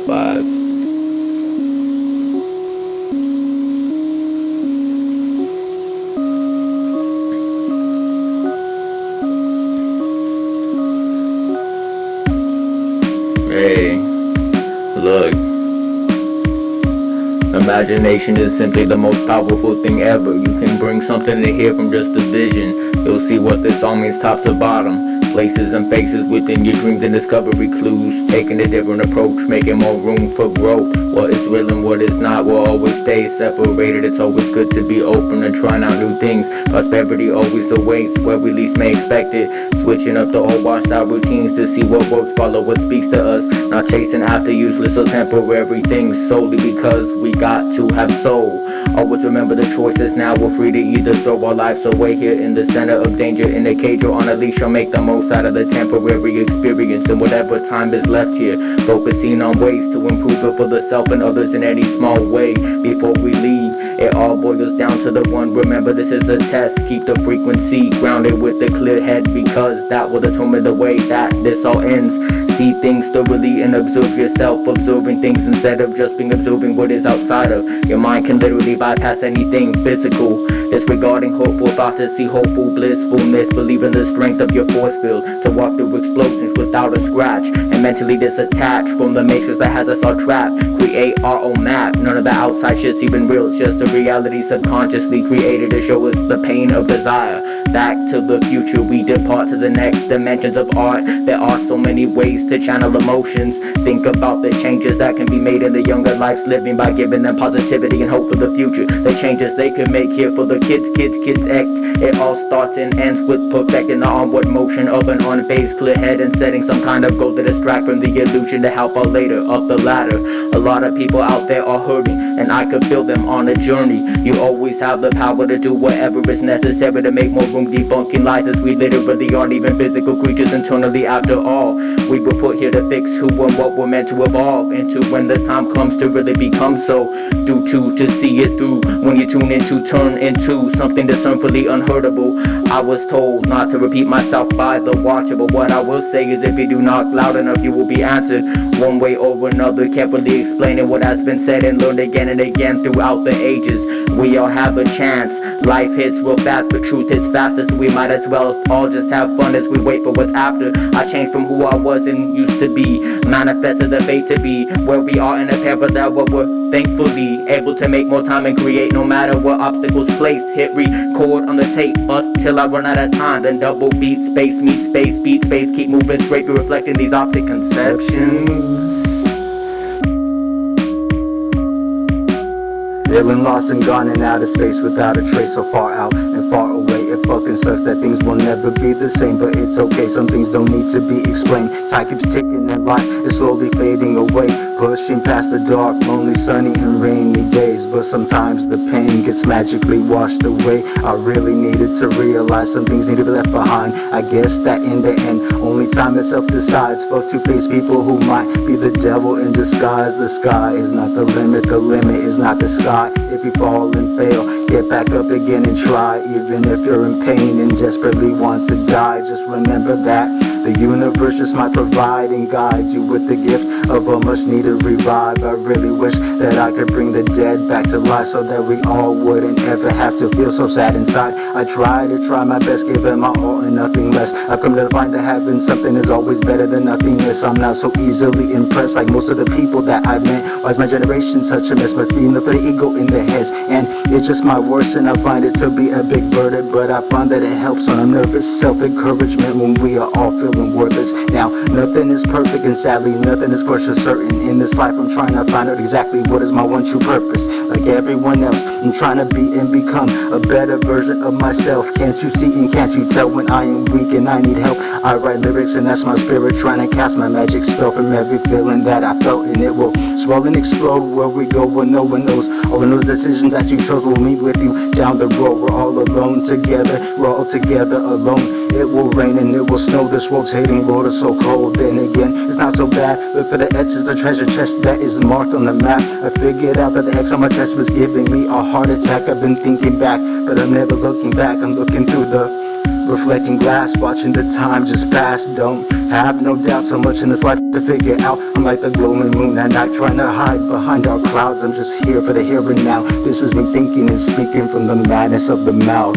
5. Hey, look. Imagination is simply the most powerful thing ever. You can bring something to here from just a vision. You'll see what this all means top to bottom. Places and faces within your dreams and discovery clues. Taking a different approach, making more room for growth. What is real and what is not will always stay separated. It's always good to be open and trying out new things. Prosperity always awaits where we least may expect it. Switching up the old washed out routines to see what works, follow what speaks to us. Not chasing after useless or temporary things solely because we got to have soul. Always remember the choices now. We're free to either throw our lives away here in the center of danger, in a cage or on a leash, or make the most out of the temporary experience and whatever time is left here. Focusing on ways to improve it for the self and others in any small way. Before we leave, it all boils down to the one. Remember, this is a test. Keep the frequency grounded with a clear head, because that will determine the way that this all ends. See things thoroughly and observe yourself, observing things instead of just being observing what is outside of. Your mind can literally bypass anything physical. Disregarding hopeful thoughts to see hopeful blissfulness. Believe in the strength of your force field to walk through explosions without a scratch, and mentally disattach from the matrix that has us all trapped. Create our own map. None of the outside shit's even real. It's just a reality subconsciously created to show us the pain of desire. Back to the future we depart to the next dimensions of art. There are so many ways to channel emotions. Think about the changes that can be made in the younger lives living by giving them positivity and hope for the future. The changes they can make here for the kids act. It all starts and ends with perfecting the onward motion of an unfazed clear head and setting some kind of goal to distract from the illusion to help out later up the ladder. A lot of people out there are hurting, and I could feel them on a journey. You always have the power to do whatever is necessary to make more room, debunking lies as we literally aren't even physical creatures internally after all. We were put here to fix who and what we're meant to evolve into when the time comes to really become so. To see it through when you tune in to turn into something discernfully unheardable. I was told not to repeat myself by the watcher, but what I will say is if you do knock loud enough you will be answered one way or another. Carefully explaining what has been said and learned again and again throughout the ages. We all have a chance. Life hits real fast, but truth hits faster, so we might as well all just have fun as we wait for what's after. I changed from who I was and used to be, manifested the fate to be where we are in a parallel where we're thankfully able to make more time and create no matter what obstacles placed. Hit record on the tape, bust till I run out of time, then double beat, space meet space, beat space, keep moving straight through reflecting these optic conceptions. Feeling lost and gone in outer space without a trace, so far out and far away. It fucking sucks that things will never be the same, but it's okay, some things don't need to be explained. Time keeps ticking and life is slowly fading away, pushing past the dark, lonely, sunny and rainy days. But sometimes the pain gets magically washed away. I really needed to realize some things need to be left behind. I guess that in the end only time itself decides. For two-faced people who might be the devil in disguise. The sky is not the limit is not the sky. If you fall and fail, get back up again and try. Even if you're in pain and desperately want to die, just remember that the universe just might provide and guide you with the gift of a much needed revive. I really wish that I could bring the dead back to life so that we all wouldn't ever have to feel so sad inside. I try my best, giving my all and nothing less. I've come to find that having something is always better than nothingness. I'm not so easily impressed like most of the people that I've met. Why is my generation such a mess? Must be enough for the ego in their heads, and it's just my worst, and I find it to be a big burden. But I find that it helps when I'm nervous. Self-encouragement when we are all feeling worthless. Now nothing is perfect, and sadly nothing is for sure certain in this life. I'm trying to find out exactly what is my one true purpose. Like everyone else, I'm trying to be and become a better version of myself. Can't you see and can't you tell when I am weak and I need help? I write lyrics and that's my spirit trying to cast my magic spell from every feeling that I felt, and it will swell and explode where we go when no one knows. All of those decisions that you chose will meet with you down the road. We're all alone together, we're all together alone. It will rain and it will snow, this rotating world is so cold. Then again, it's not so bad. Look for the X's, the treasure chest that is marked on the map. I figured out that the X on my chest was giving me a heart attack. I've been thinking back, but I'm never looking back. I'm looking through the reflecting glass, watching the time just pass. Don't have no doubt, so much in this life to figure out. I'm like the glowing moon at night, trying to hide behind our clouds. I'm just here for the here and now. This is me thinking and speaking from the madness of the mouth.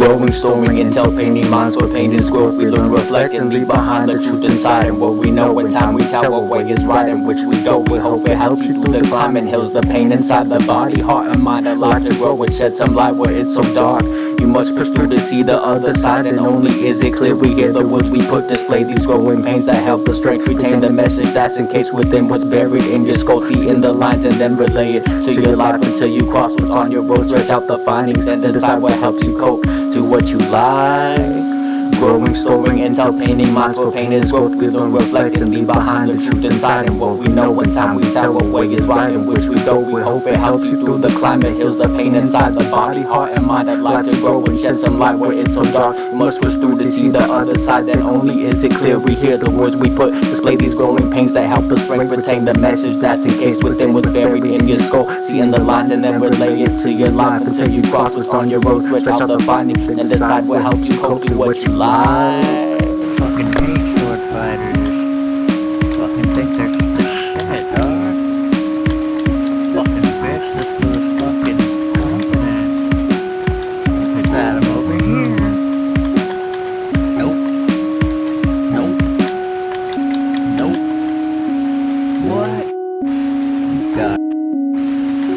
Growing, storing, intel, painting minds for pain is growth. We learn, reflect, and leave behind the truth inside. And what we know in time we tell what way is right in which we go. We hope it helps you through the climb and heals the pain inside the body, heart, and mind. Alive to grow and shed some light where it's so dark. You must push through to see the other side, and only is it clear we hear the words we put. Display these growing pains that help the strength retain the message that's encased within what's buried in your skull. Feet in the lines and then relay it to your life until you cross what's on your road. Stretch out the findings and decide what helps you cope. Do what you like. Growing, storing, intel, painting minds for pain is growth. We learn, reflect, and leave behind the truth inside. And what we know in time we tell what way is right in which we go. We hope it helps you through the climb. It heals the pain inside the body, heart, and mind. I'd like to grow and shed some light where it's so dark. You must push through to see the other side. Then only is it clear we hear the words we put. Display these growing pains that help us strength retain the message that's encased within what's buried in your skull. Seeing the lines and then relay it to your life until you cross what's on your road. Stretch out the findings and decide what helps you cope. Do what you like. Fucking hate sword fighters. Fucking think they're the shit, dog. Fucking bitch, this fool's fucking confident. Put that him over here. Nope. Nope. Nope. What? God.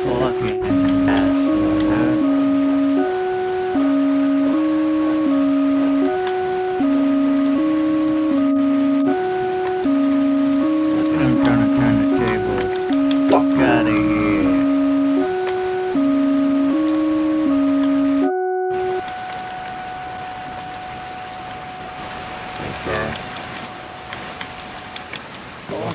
Fucking asshole, dude. I'm trying to turn the table. Fuck out of here. Okay.